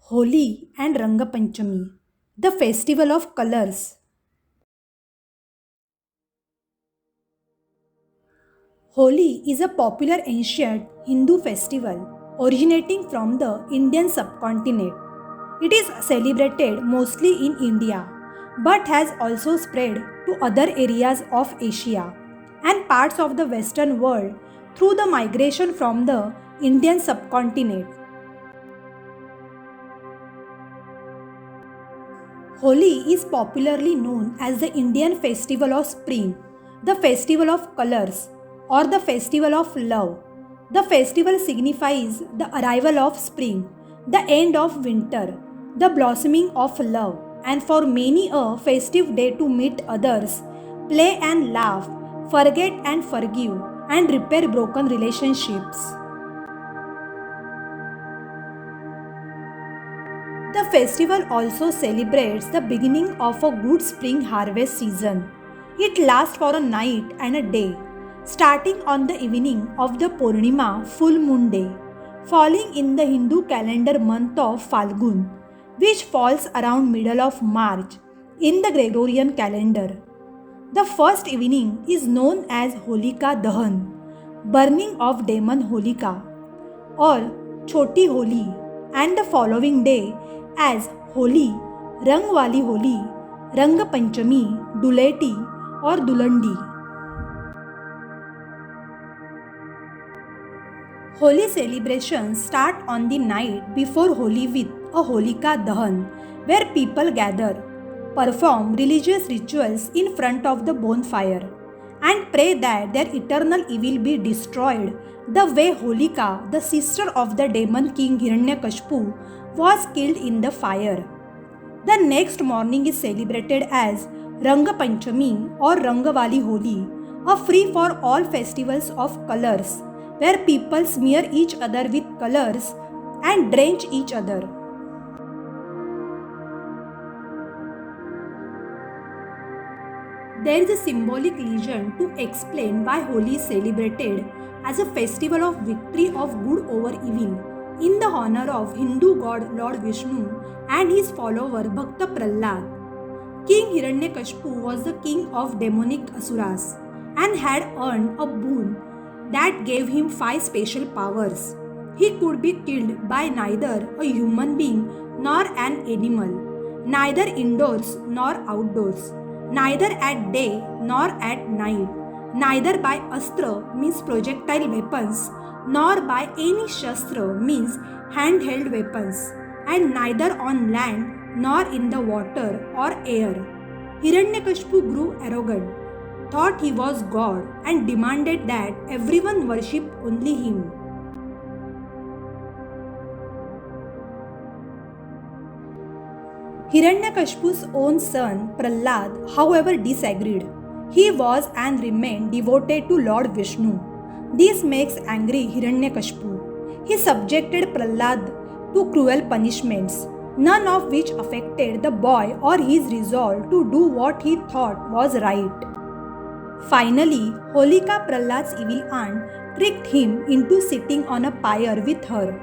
Holi and Rangapanchami, the festival of colors. Holi is a popular ancient Hindu festival originating from the Indian subcontinent. It is celebrated mostly in India but has also spread to other areas of Asia and parts of the Western world through the migration from the Indian subcontinent. Holi is popularly known as the Indian festival of spring, the festival of colors, or the festival of love. The festival signifies the arrival of spring, the end of winter, the blossoming of love, and for many a festive day to meet others, play and laugh, forget and forgive, and repair broken relationships. The festival also celebrates the beginning of a good spring harvest season. It lasts for a night and a day, starting on the evening of the Purnima full moon day, falling in the Hindu calendar month of Falgun, which falls around middle of March in the Gregorian calendar. The first evening is known as Holika Dahan, burning of demon Holika, or Choti Holi, and the following day as Holi, Rangwali Holi, Rang Panchami, Duleti, or Dulandi. Holi celebrations start on the night before Holi with a Holika Dahan, where people gather, perform religious rituals in front of the bonfire, and pray that their eternal evil be destroyed, the way Holika, the sister of the demon king Hiranyakashipu, was killed in the fire. The next morning is celebrated as Ranga Panchami or Rangavali Holi, a free for all festivals of colors, where people smear each other with colors and drench each other. There is a symbolic legend to explain why Holi is celebrated as a festival of victory of good over evil in the honor of Hindu god Lord Vishnu and his follower Bhakta Prahlad. King Hiranyakashipu was the king of demonic asuras and had earned a boon that gave him 5 special powers. He could be killed by neither a human being nor an animal, neither indoors nor outdoors, neither at day nor at night, neither by astra means projectile weapons, nor by any shastra means handheld weapons, and neither on land nor in the water or air. Hiranyakashipu grew arrogant, thought he was God, and demanded that everyone worship only him. Hiranyakashipu's own son Prahlad, however, disagreed. He was and remained devoted to Lord Vishnu. This makes angry Hiranyakashipu. He subjected Prahlad to cruel punishments, none of which affected the boy or his resolve to do what he thought was right. Finally, Holika, Prahlad's evil aunt, tricked him into sitting on a pyre with her.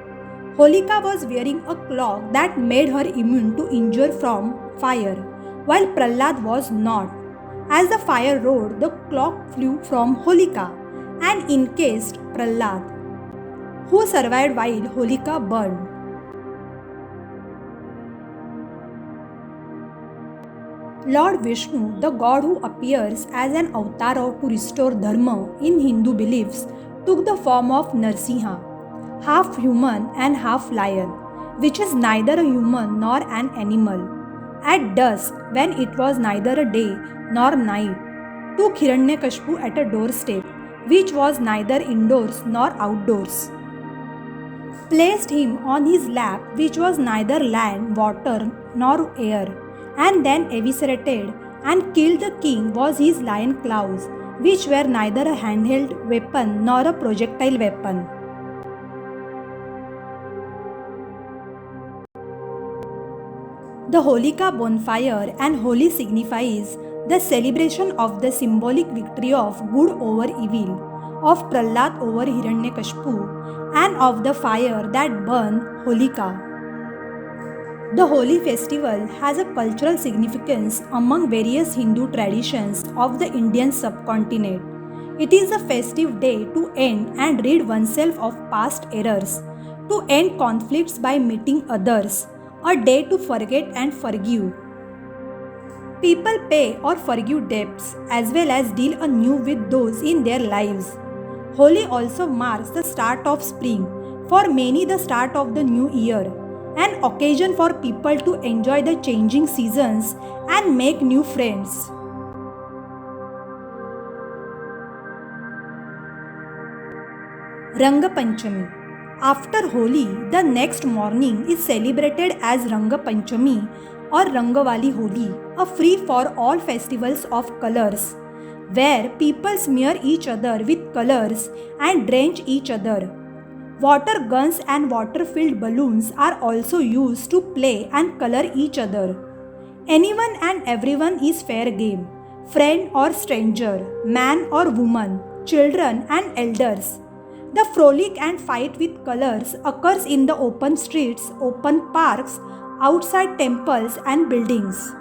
Holika was wearing a cloak that made her immune to injury from fire, while Prahlad was not. As the fire roared, the cloak flew from Holika and encased Prahlad, who survived while Holika burned. Lord Vishnu, the god who appears as an avatar to restore dharma in Hindu beliefs, took the form of Narsimha, half human and half lion, which is neither a human nor an animal. At dusk, when it was neither a day nor night, took Hiranyakashipu at a doorstep, which was neither indoors nor outdoors, placed him on his lap, which was neither land, water, nor air, and then eviscerated and killed the king was his lion claws, which were neither a handheld weapon nor a projectile weapon. The Holika bonfire and Holi signifies the celebration of the symbolic victory of good over evil, of Prahlad over Hiranyakashipu, and of the fire that burned Holika. The Holi festival has a cultural significance among various Hindu traditions of the Indian subcontinent. It is a festive day to end and rid oneself of past errors, to end conflicts by meeting others, a day to forget and forgive. People pay or forgive debts as well as deal anew with those in their lives. Holi also marks the start of spring, for many, the start of the new year, an occasion for people to enjoy the changing seasons and make new friends. Ranga Panchami. After Holi, the next morning is celebrated as Ranga Panchami or Rangawali Holi, a free for all festivals of colors, where people smear each other with colors and drench each other. Water guns and water filled balloons are also used to play and color each other. Anyone and everyone is fair game, friend or stranger, man or woman, children and elders. The frolic and fight with colors occurs in the open streets, open parks, outside temples and buildings.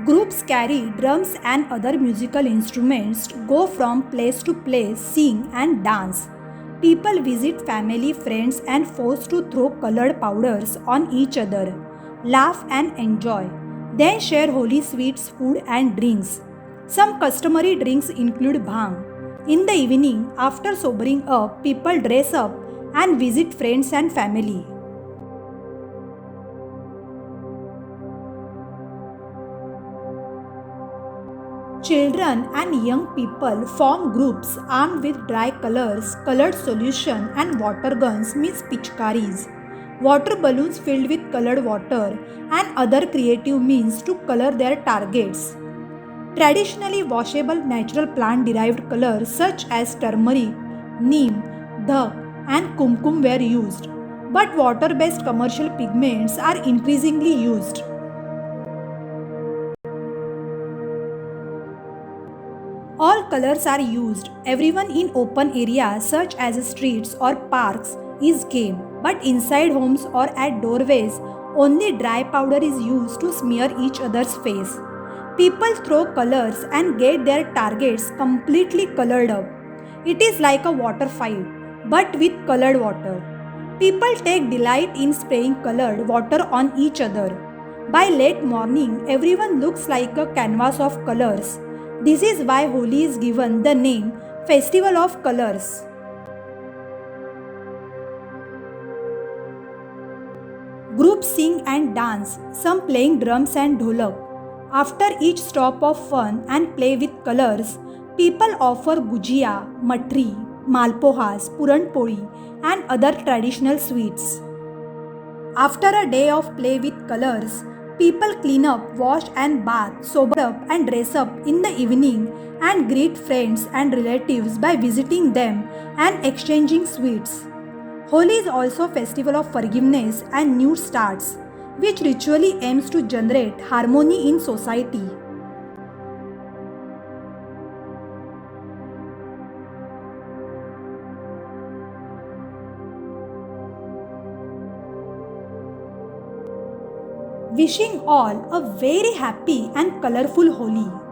Groups carry drums and other musical instruments to go from place to place, sing and dance. People visit family, friends and foes to throw colored powders on each other, laugh and enjoy. Then share holy sweets, food and drinks. Some customary drinks include bhang. In the evening, after sobering up, people dress up and visit friends and family. Children and young people form groups armed with dry colors, colored solution and water guns means pichkaris, water balloons filled with colored water and other creative means to color their targets. Traditionally washable natural plant derived colors such as turmeric, neem, dhak and kumkum were used, but water based commercial pigments are increasingly used. All colors are used. Everyone in open areas such as streets or parks is game, but inside homes or at doorways, only dry powder is used to smear each other's face. People throw colors and get their targets completely colored up. It is like a water fight, but with colored water. People take delight in spraying colored water on each other. By late morning, everyone looks like a canvas of colors. This is why Holi is given the name Festival of Colors. Groups sing and dance, some playing drums and dholak. After each stop of fun and play with colors, people offer gujia, matri, malpohas, puran poli, and other traditional sweets. After a day of play with colors, people clean up, wash and bath, sober up and dress up in the evening and greet friends and relatives by visiting them and exchanging sweets. Holi is also a festival of forgiveness and new starts, which ritually aims to generate harmony in society. Wishing all a very happy and colorful Holi.